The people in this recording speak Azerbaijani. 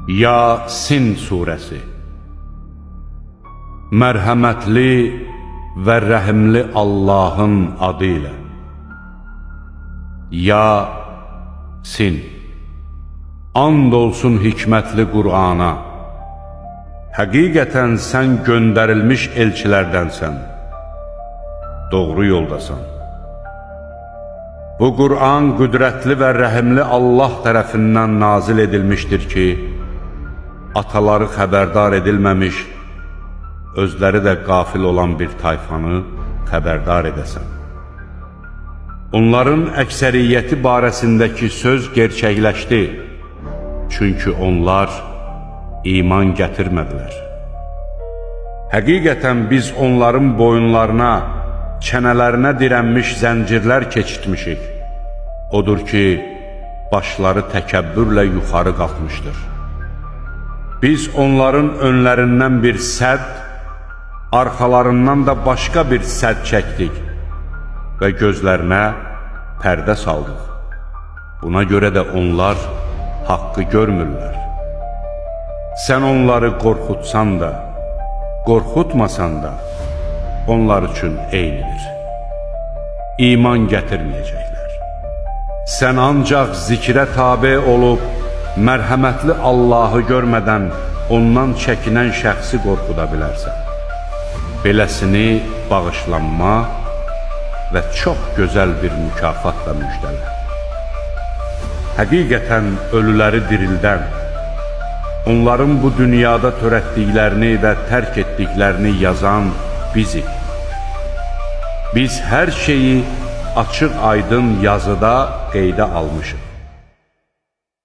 Yasin surəsi. Mərhəmətli və rəhimli Allahın adı ilə. Yasin. And olsun hikmətli Qur'ana. Həqiqətən sən göndərilmiş elçilərdənsən. Doğru yoldasan. Bu Qur'an qüdrətli və rəhimli Allah tərəfindən nazil edilmişdir ki, ataları xəbərdar edilməmiş, özləri də qafil olan bir tayfanı xəbərdar edəsən. Onların əksəriyyəti barəsindəki söz gerçəkləşdi, çünki onlar iman gətirmədilər. Həqiqətən biz onların boyunlarına, çənələrinə dirənmiş zəncirlər keçirtmişik. Odur ki, başları təkəbbürlə yuxarı qalxmışdır. Biz onların önlərindən bir sədd, arxalarından da başqa bir sədd çəkdik və gözlərinə pərdə saldıq. Buna görə də onlar haqqı görmürlər. Sən onları qorxutsan da, qorxutmasan da, onlar üçün eynidir. İman gətirməyəcəklər. Sən ancaq zikrə tabe olub, mərhəmətli Allahı görmədən ondan çəkinən şəxsi qorxuda bilərsən. Beləsini bağışlanma və çox gözəl bir mükafatla müjdələ. Həqiqətən ölüləri dirildən, onların bu dünyada törətdiklərini və tərk etdiklərini yazan bizik. Biz hər şeyi açıq aydın yazıda qeydə almışıq.